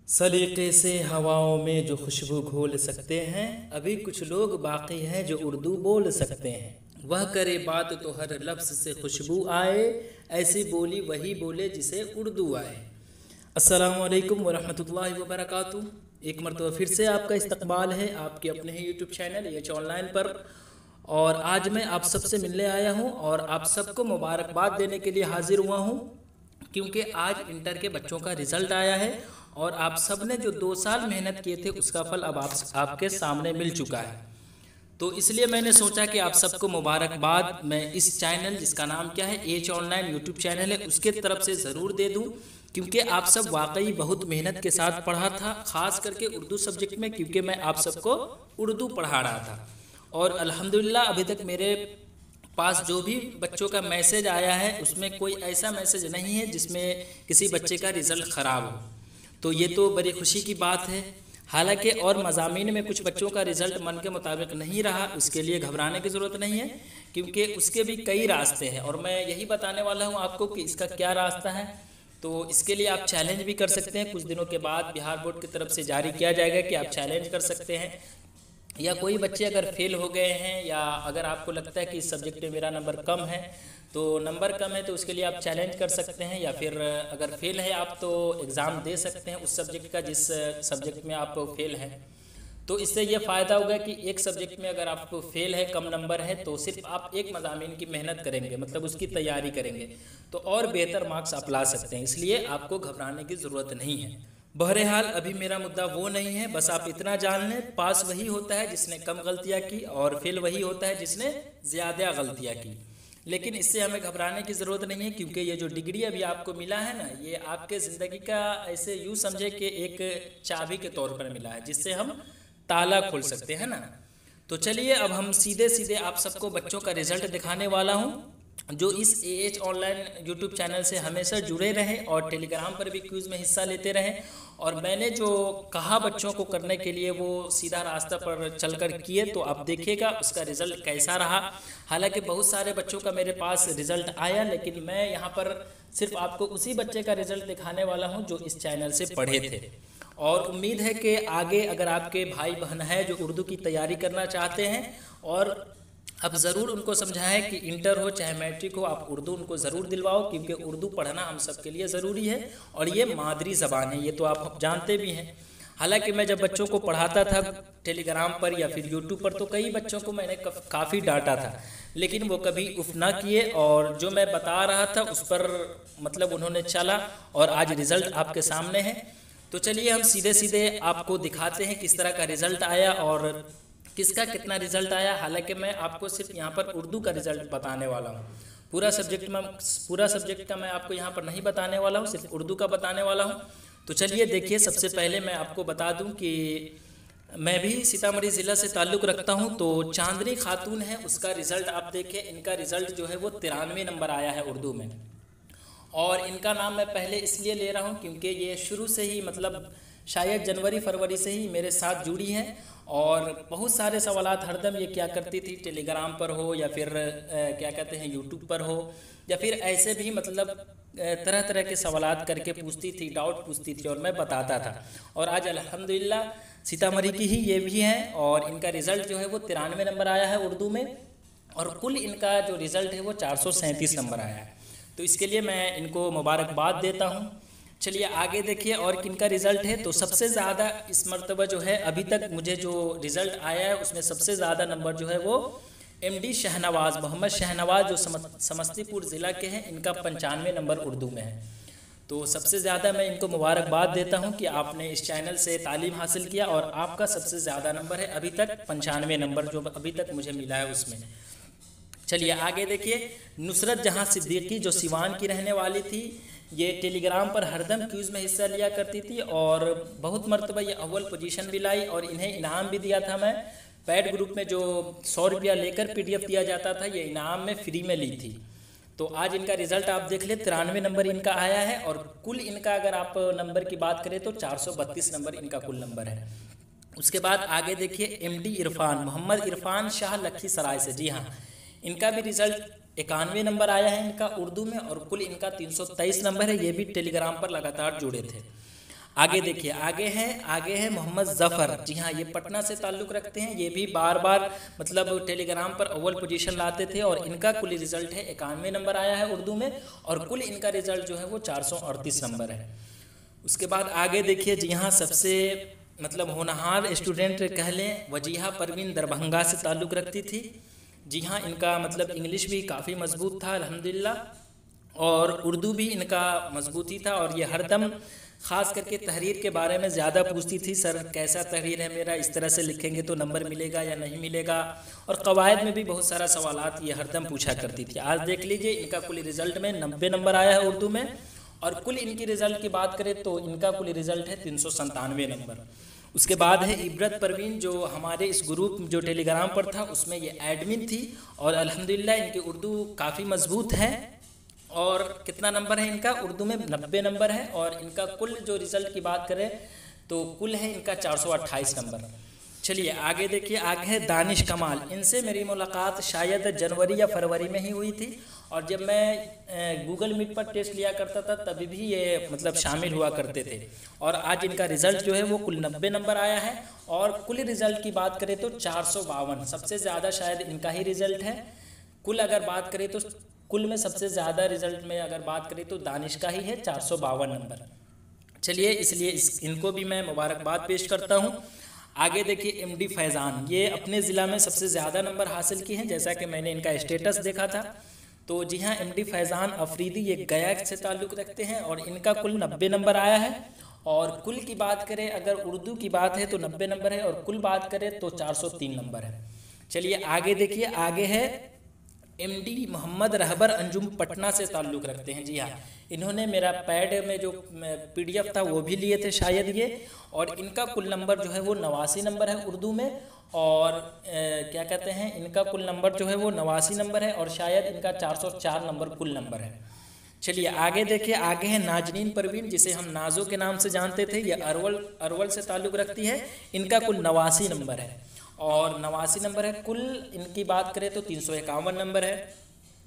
सलीके से हवाओं में जो खुशबू घोल सकते हैं, अभी कुछ लोग बाकी हैं जो उर्दू बोल सकते हैं। वह करे बात तो हर लफ्ज़ से खुशबू आए, ऐसी बोली वही बोले जिसे उर्दू आए। अस्सलामु अलैकुम वरहमतुल्लाहि वबरकातुहू। एक मरतबा फिर से आपका इस्तकबाल है आपके अपने ही यूट्यूब चैनल एच ऑनलाइन पर। और आज मैं आप सबसे मिलने आया हूँ और आप सबको मुबारकबाद देने के लिए हाजिर हुआ हूँ, क्योंकि आज इंटर के बच्चों का रिज़ल्ट आया है और आप सब ने जो 2 साल मेहनत किए थे उसका फल अब आपके सामने मिल चुका है। तो इसलिए मैंने सोचा कि आप सबको मुबारकबाद मैं इस चैनल, जिसका नाम क्या है एच ऑनलाइन यूट्यूब चैनल है, उसके तरफ से ज़रूर दे दूं, क्योंकि आप सब वाकई बहुत मेहनत के साथ पढ़ा था, ख़ास करके उर्दू सब्जेक्ट में, क्योंकि मैं आप सबको उर्दू पढ़ा रहा था। और अल्हम्दुलिल्लाह अभी तक मेरे पास जो भी बच्चों का मैसेज आया है उसमें कोई ऐसा मैसेज नहीं है जिसमें किसी बच्चे का रिज़ल्ट ख़राब हो। तो ये तो बड़ी खुशी की बात है। हालांकि और मज़ामीन में कुछ बच्चों का रिज़ल्ट मन के मुताबिक नहीं रहा, उसके लिए घबराने की ज़रूरत नहीं है, क्योंकि उसके भी कई रास्ते हैं और मैं यही बताने वाला हूँ आपको कि इसका क्या रास्ता है। तो इसके लिए आप चैलेंज भी कर सकते हैं। कुछ दिनों के बाद बिहार बोर्ड की तरफ से जारी किया जाएगा कि आप चैलेंज कर सकते हैं, या कोई बच्चे अगर फेल हो गए हैं, या अगर आपको लगता है कि इस सब्जेक्ट में मेरा नंबर कम है, तो नंबर कम है तो उसके लिए आप चैलेंज कर सकते हैं, या फिर अगर फेल है आप तो एग्ज़ाम दे सकते हैं उस सब्जेक्ट का जिस सब्जेक्ट में आप फेल हैं। तो इससे ये फ़ायदा होगा कि एक सब्जेक्ट में अगर आप फेल है, कम नंबर है, तो सिर्फ आप एक मज़ामीन की मेहनत करेंगे, मतलब उसकी तैयारी करेंगे, तो और बेहतर मार्क्स आप ला सकते हैं। इसलिए आपको घबराने की ज़रूरत नहीं है। बहरहाल अभी मेरा मुद्दा वो नहीं है, बस आप इतना जान लें, पास वही होता है जिसने कम गलतियाँ की और फेल वही होता है जिसने ज़्यादा गलतियाँ की। लेकिन इससे हमें घबराने की ज़रूरत नहीं है, क्योंकि ये जो डिग्री अभी आपको मिला है ना, ये आपके ज़िंदगी का ऐसे यूँ समझे कि एक चाबी के तौर पर मिला है जिससे हम ताला खोल सकते हैं ना। तो चलिए अब हम सीधे सीधे आप सबको बच्चों का रिज़ल्ट दिखाने वाला हूँ, जो इस एच ऑनलाइन यूट्यूब चैनल से हमेशा जुड़े रहें और टेलीग्राम पर भी क्विज़ में हिस्सा लेते रहें। और मैंने जो कहा बच्चों को करने के लिए वो सीधा रास्ता पर चलकर किए, तो आप देखिएगा उसका रिज़ल्ट कैसा रहा। हालांकि बहुत सारे बच्चों का मेरे पास रिज़ल्ट आया, लेकिन मैं यहाँ पर सिर्फ आपको उसी बच्चे का रिज़ल्ट दिखाने वाला हूँ जो इस चैनल से पढ़े थे। और उम्मीद है कि आगे अगर आपके भाई बहन है जो उर्दू की तैयारी करना चाहते हैं, और अब ज़रूर उनको समझाएं कि इंटर हो चाहे मैट्रिक हो, आप उर्दू उनको ज़रूर दिलवाओ, क्योंकि उर्दू पढ़ना हम सब के लिए ज़रूरी है और ये मादरी ज़बान है, ये तो आप जानते भी हैं। हालांकि मैं जब बच्चों को पढ़ाता था टेलीग्राम पर या फिर यूट्यूब पर, तो कई बच्चों को मैंने काफ़ी डांटा था, लेकिन वो कभी उफ ना किए और जो मैं बता रहा था उस पर मतलब उन्होंने चला, और आज रिज़ल्ट आपके सामने है। तो चलिए हम सीधे सीधे आपको दिखाते हैं किस तरह का रिज़ल्ट आया और किसका कितना रिज़ल्ट आया। हालांकि मैं आपको सिर्फ यहाँ पर उर्दू का रिज़ल्ट बताने वाला हूँ, पूरा सब्जेक्ट का मैं आपको यहाँ पर नहीं बताने वाला हूँ, सिर्फ उर्दू का बताने वाला हूँ। तो चलिए देखिए, सबसे पहले मैं आपको बता दूँ कि मैं भी सीतामढ़ी ज़िला से ताल्लुक़ रखता हूँ। तो चांदनी खातून है, उसका रिज़ल्ट आप देखिए, इनका रिज़ल्ट जो है वो 93 नंबर आया है उर्दू में। और इनका नाम मैं पहले इसलिए ले रहा हूँ क्योंकि ये शुरू से ही, मतलब शायद जनवरी फरवरी से ही मेरे साथ जुड़ी हैं, और बहुत सारे सवालात हरदम ये क्या करती थी, टेलीग्राम पर हो या फिर क्या कहते हैं यूट्यूब पर हो, या फिर ऐसे भी मतलब तरह तरह के सवालात करके पूछती थी, डाउट पूछती थी और मैं बताता था। और आज अल्हम्दुलिल्लाह सीतामढ़ी की ही ये भी हैं, और इनका रिज़ल्ट जो है वो 93 नंबर आया है उर्दू में, और कुल इनका जो रिज़ल्ट है वो 437 नंबर आया है। तो इसके लिए मैं इनको मुबारकबाद देता हूँ। चलिए आगे देखिए और किनका रिज़ल्ट है। तो सबसे ज़्यादा इस मरतबा जो है अभी तक मुझे जो रिज़ल्ट आया है उसमें सबसे ज़्यादा नंबर जो है वो एमडी शहनवाज़, मोहम्मद शहनवाज़, जो समस्तीपुर ज़िला के हैं, इनका 95 नंबर उर्दू में है। तो सबसे ज़्यादा मैं इनको मुबारकबाद देता हूं कि आपने इस चैनल से तालीम हासिल किया और आपका सबसे ज़्यादा नंबर है अभी तक 95 नंबर जो अभी तक मुझे मिला है उसमें। चलिए आगे देखिए, नुसरत जहां सिद्दीकी जो सिवान की रहने वाली थी, ये टेलीग्राम पर हरदम क्यूज़ में हिस्सा लिया करती थी और बहुत मरतबा ये अव्वल पोजीशन भी लाई, और इन्हें इनाम भी दिया था मैं। पैड ग्रुप में जो 100 रुपया लेकर PDF दिया जाता था, ये इनाम में फ्री में ली थी। तो आज इनका रिज़ल्ट आप देख ले, 93 नंबर इनका आया है, और कुल इनका अगर आप नंबर की बात करें तो 432 नंबर इनका कुल नंबर है। उसके बाद आगे देखिए, MD इरफान, मोहम्मद इरफान शाह लखीसराय से, जी हाँ, इनका भी रिज़ल्ट 91 नंबर आया है इनका उर्दू में, और कुल इनका 323 नंबर है। ये भी टेलीग्राम पर लगातार जुड़े थे। आगे देखिए, आगे है मोहम्मद ज़फ़र। जी हाँ, ये पटना से ताल्लुक़ रखते हैं। ये भी बार बार मतलब टेलीग्राम पर अव्वल पोजीशन लाते थे और इनका कुल रिज़ल्ट है 91 नंबर आया है उर्दू में, और कुल इनका रिज़ल्ट जो है वो 438 नंबर है। उसके बाद आगे देखिए, जी हाँ, सबसे मतलब होनहार स्टूडेंट कह लें, वजीहा परवीन दरभंगा से ताल्लुक़ रखती थी। जी हाँ, इनका मतलब इंग्लिश भी काफ़ी मजबूत था अल्हम्दुलिल्लाह, और उर्दू भी इनका मजबूत ही था। और ये हरदम ख़ास करके तहरीर के बारे में ज़्यादा पूछती थी, सर कैसा तहरीर है मेरा, इस तरह से लिखेंगे तो नंबर मिलेगा या नहीं मिलेगा। और कवायद में भी बहुत सारा सवालात ये हरदम पूछा करती थी। आज देख लीजिए, इनका कुल रिज़ल्ट में 90 नंबर आया है उर्दू में, और कुल इनकी रिज़ल्ट की बात करें तो इनका कुल रिज़ल्ट है 397 नंबर। उसके बाद है इबरत परवीन, जो हमारे इस ग्रुप जो टेलीग्राम पर था उसमें ये एडमिन थी, और अल्हम्दुलिल्लाह इनकी उर्दू काफ़ी मजबूत है। और कितना नंबर है इनका उर्दू में? 90 नंबर है। और इनका कुल जो रिज़ल्ट की बात करें तो कुल है इनका 428 नंबर। चलिए आगे देखिए, आगे है दानिश कमाल। इनसे मेरी मुलाकात शायद जनवरी या फरवरी में ही हुई थी, और जब मैं गूगल मीट पर टेस्ट लिया करता था तभी भी ये मतलब शामिल हुआ करते थे। और आज इनका रिज़ल्ट जो है वो कुल 90 नंबर आया है। और कुल रिज़ल्ट की बात करें तो 452, सबसे ज़्यादा शायद इनका ही रिज़ल्ट है। कुल अगर बात करें तो कुल में सबसे ज़्यादा रिज़ल्ट में अगर बात करें तो दानिश का ही है 452 नंबर। चलिए, इसलिए इनको भी मैं मुबारकबाद पेश करता हूँ। आगे देखिए, एमडी फैज़ान, ये अपने ज़िला में सबसे ज़्यादा नंबर हासिल किए हैं, जैसा कि मैंने इनका स्टेटस देखा था। तो जी हाँ, एमडी फैज़ान अफरीदी ये गया से ताल्लुक़ रखते हैं, और इनका कुल 90 नंबर आया है। और कुल की बात करें, अगर उर्दू की बात है तो 90 नंबर है, और कुल बात करें तो 403 नंबर है। चलिए आगे देखिए, आगे है एमडी मोहम्मद रहबर अंजुम, पटना से ताल्लुक़ रखते हैं। जी हाँ, इन्होंने मेरा पैड में जो PDF था वो भी लिए थे शायद ये, और इनका कुल नंबर जो है वो 89 नंबर है उर्दू में। और क्या कहते हैं, इनका कुल नंबर जो है वो 89 नंबर है, और शायद इनका 404 नंबर कुल नंबर है। चलिए आगे देखिए, आगे है नाजनीन परवीन, जिसे हम नाजो के नाम से जानते थे। ये अरवल से ताल्लुक़ रखती है। इनका कुल 89 नंबर है, और 89 नंबर है। कुल इनकी बात करें तो 351 नंबर है।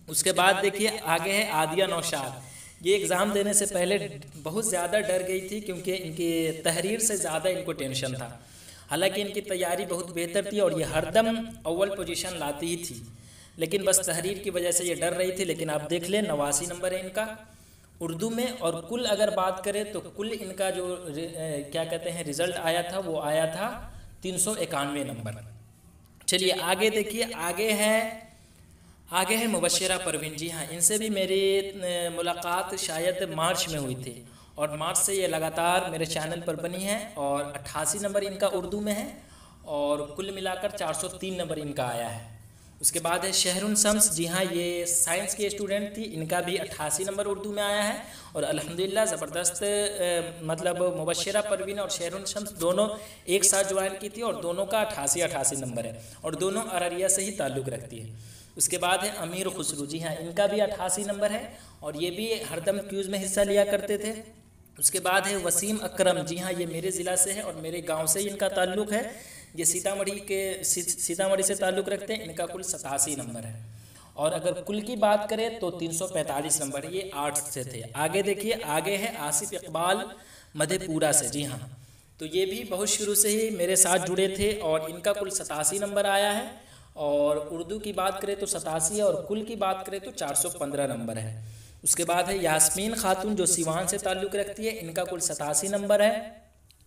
उसके बाद देखिए, आगे है आदिया नौशाद। ये एग्ज़ाम देने से पहले बहुत ज़्यादा डर गई थी, क्योंकि इनकी तहरीर से ज़्यादा इनको टेंशन था। हालांकि इनकी तैयारी बहुत बेहतर थी, और ये हरदम अव्वल पोजीशन लाती ही थी, लेकिन बस तहरीर की वजह से ये डर रही थी। लेकिन आप देख लें, 89 नंबर है इनका उर्दू में। और कुल अगर बात करें तो कुल इनका जो क्या कहते हैं रिज़ल्ट आया था वो आया था 391 नंबर। चलिए आगे देखिए, आगे है मुबश्शिरा परवीन। जी हाँ, इनसे भी मेरी मुलाकात शायद मार्च में हुई थी, और मार्च से ये लगातार मेरे चैनल पर बनी है। और 88 नंबर इनका उर्दू में है, और कुल मिलाकर 403 नंबर इनका आया है। उसके बाद है शहरुन शम्स। जी हाँ, ये साइंस की स्टूडेंट थी, इनका भी 88 नंबर उर्दू में आया है। और अल्हम्दुलिल्लाह ज़बरदस्त मतलब मुबश्शिरा परवीन और शहरुन शम्स दोनों एक साथ ज्वाइन की थी, और दोनों का 88 नंबर है, और दोनों अररिया से ही ताल्लुक़ रखती है। उसके बाद है अमीर खुसरू। जी हाँ, इनका भी 88 नंबर है, और ये भी हरदम क्यूज़ में हिस्सा लिया करते थे। उसके बाद है वसीम अकरम। जी हाँ, ये मेरे ज़िला से है, और मेरे गांव से ही इनका ताल्लुक़ है। ये सीतामढ़ी से ताल्लुक़ रखते हैं। इनका कुल 87 नंबर है, और अगर कुल की बात करें तो 345 नंबर, ये आर्ट्स से थे। आगे देखिए, आगे है आसिफ इकबाल मधेपुरा से। जी हाँ, तो ये भी बहुत शुरू से ही मेरे साथ जुड़े थे, और इनका कुल 87 नंबर आया है। और उर्दू की बात करें तो 87 है, और कुल की बात करें तो 415 नंबर है। उसके बाद है यास्मीन खातून, जो सिवान से ताल्लुक़ रखती है। इनका कुल 87 नंबर है,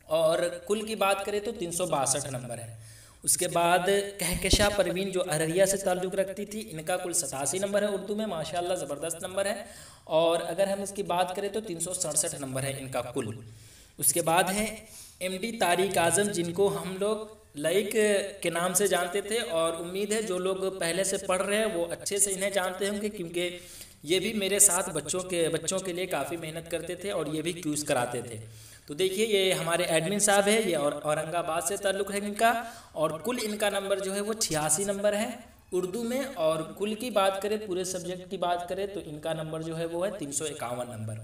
और कुल की बात करें तो 362 नंबर है। उसके बाद कहकशा परवीन, जो अररिया से ताल्लुक़ रखती थी। इनका कुल 87 नंबर है उर्दू में, माशाल्लाह ज़बरदस्त नंबर है। और अगर हम इसकी बात करें तो 367 नंबर है इनका कुल। उसके बाद है एमडी तारिक आज़म, जिनको हम लोग लाइक के नाम से जानते थे, और उम्मीद है जो लोग पहले से पढ़ रहे हैं वो अच्छे से इन्हें जानते होंगे, क्योंकि ये भी मेरे साथ बच्चों के लिए काफ़ी मेहनत करते थे, और ये भी क्यूज़ कराते थे। तो देखिए, ये हमारे एडमिन साहब है, ये औरंगाबाद से ताल्लुक़ है इनका। और कुल इनका नंबर जो है वो 86 नंबर है उर्दू में। और कुल की बात करें, पूरे सब्जेक्ट की बात करें तो इनका नंबर जो है वो है 351 नंबर।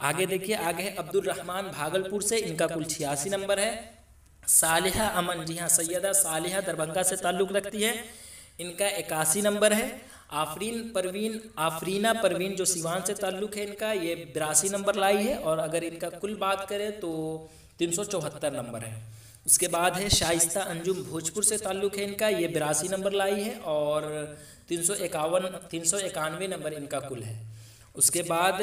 आगे देखिए, आगे है अब्दुल रहमान भागलपुर से। इनका कुल 86 नंबर है। सालिहा अमन। जी हाँ, सैयदा सालिहा दरभंगा से ताल्लुक़ रखती है। इनका 81 नंबर है। आफरीना परवीन जो सिवान से ताल्लुक़ है इनका, ये 82 नंबर लाई है। और अगर इनका कुल बात करें तो 374 नंबर है। उसके बाद है शाइस्ता अंजुम भोजपुर से ताल्लुक़ है इनका, ये 82 नंबर लाई है और 391 नंबर इनका कुल है। उसके बाद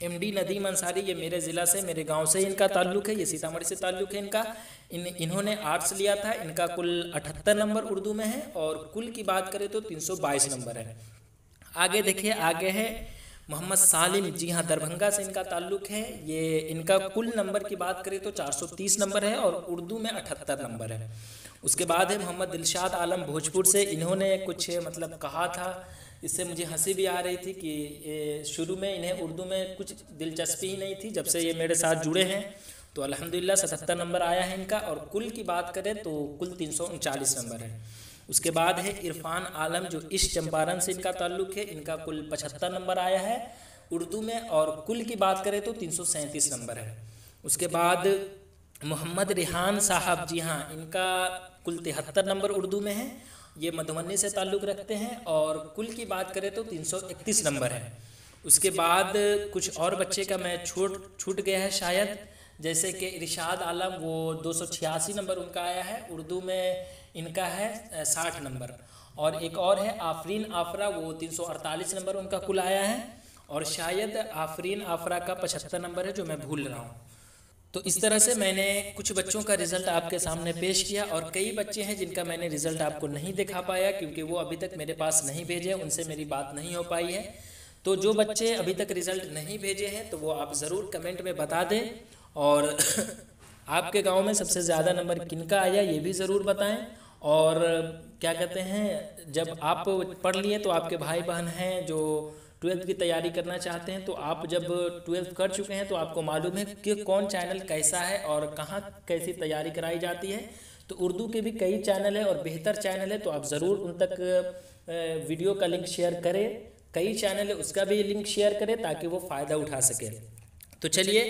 एमडी नदीम अंसारी, ये मेरे ज़िला से, मेरे गांव से इनका ताल्लुक़ है, ये सीतामढ़ी से ताल्लुक़ है इनका। इन्होंने आर्ट्स लिया था। इनका कुल 78 नंबर उर्दू में है और कुल की बात करें तो 322 नंबर है। आगे देखिए, आगे है मोहम्मद सालिम, जी हाँ, दरभंगा से इनका ताल्लुक़ है। ये इनका कुल नंबर की बात करें तो 430 नंबर है और उर्दू में 78 नंबर है। उसके बाद है मोहम्मद दिलशाद आलम भोजपुर से। इन्होंने कुछ मतलब कहा था, इससे मुझे हंसी भी आ रही थी कि शुरू में इन्हें उर्दू में कुछ दिलचस्पी ही नहीं थी। जब से ये मेरे साथ जुड़े हैं तो अल्हम्दुलिल्लाह 77 नंबर आया है इनका और कुल की बात करें तो कुल 339 नंबर है। उसके बाद है इरफान आलम, जो ईस्ट चंपारण से इनका ताल्लुक़ है। इनका कुल 75 नंबर आया है उर्दू में और कुल की बात करें तो 337 नंबर है। उसके बाद मोहम्मद रिहान साहब, जी हाँ, इनका कुल 73 नंबर उर्दू में है। ये मधुबनी से ताल्लुक़ रखते हैं और कुल की बात करें तो 331 नंबर है। उसके बाद कुछ और बच्चे का मैं छूट गया है शायद, जैसे कि इरशाद आलम, वो 286 नंबर उनका आया है, उर्दू में इनका है 60 नंबर। और एक और है आफरीन आफरा, वो 348 नंबर उनका कुल आया है और शायद आफरीन आफरा का 75 नंबर है जो मैं भूल रहा हूँ। तो इस तरह से मैंने कुछ बच्चों का रिज़ल्ट आपके सामने पेश किया और कई बच्चे हैं जिनका मैंने रिज़ल्ट आपको नहीं दिखा पाया क्योंकि वो अभी तक मेरे पास नहीं भेजे, उनसे मेरी बात नहीं हो पाई है। तो जो बच्चे अभी तक रिज़ल्ट नहीं भेजे हैं तो वो आप ज़रूर कमेंट में बता दें और आपके गांव में सबसे ज़्यादा नंबर किनका आया ये भी ज़रूर बताएं। और क्या कहते हैं, जब आप पढ़ लिए तो आपके भाई बहन हैं जो 12th की तैयारी करना चाहते हैं, तो आप जब 12th कर चुके हैं तो आपको मालूम है कि कौन चैनल कैसा है और कहाँ कैसी तैयारी कराई जाती है। तो उर्दू के भी कई चैनल है और बेहतर चैनल है, तो आप ज़रूर उन तक वीडियो का लिंक शेयर करें। कई चैनल है उसका भी लिंक शेयर करें ताकि वो फ़ायदा उठा सके। तो चलिए,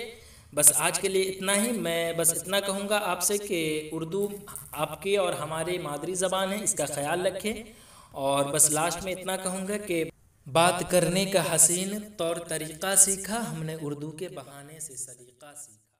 बस आज के लिए इतना ही। मैं बस इतना कहूँगा आपसे कि उर्दू आपकी और हमारी मादरी ज़बान है, इसका ख्याल रखें। और बस लास्ट में इतना कहूँगा कि बात करने का हसीन तौर तरीक़ा सीखा हमने, उर्दू के बहाने से सलीक़ा सीखा।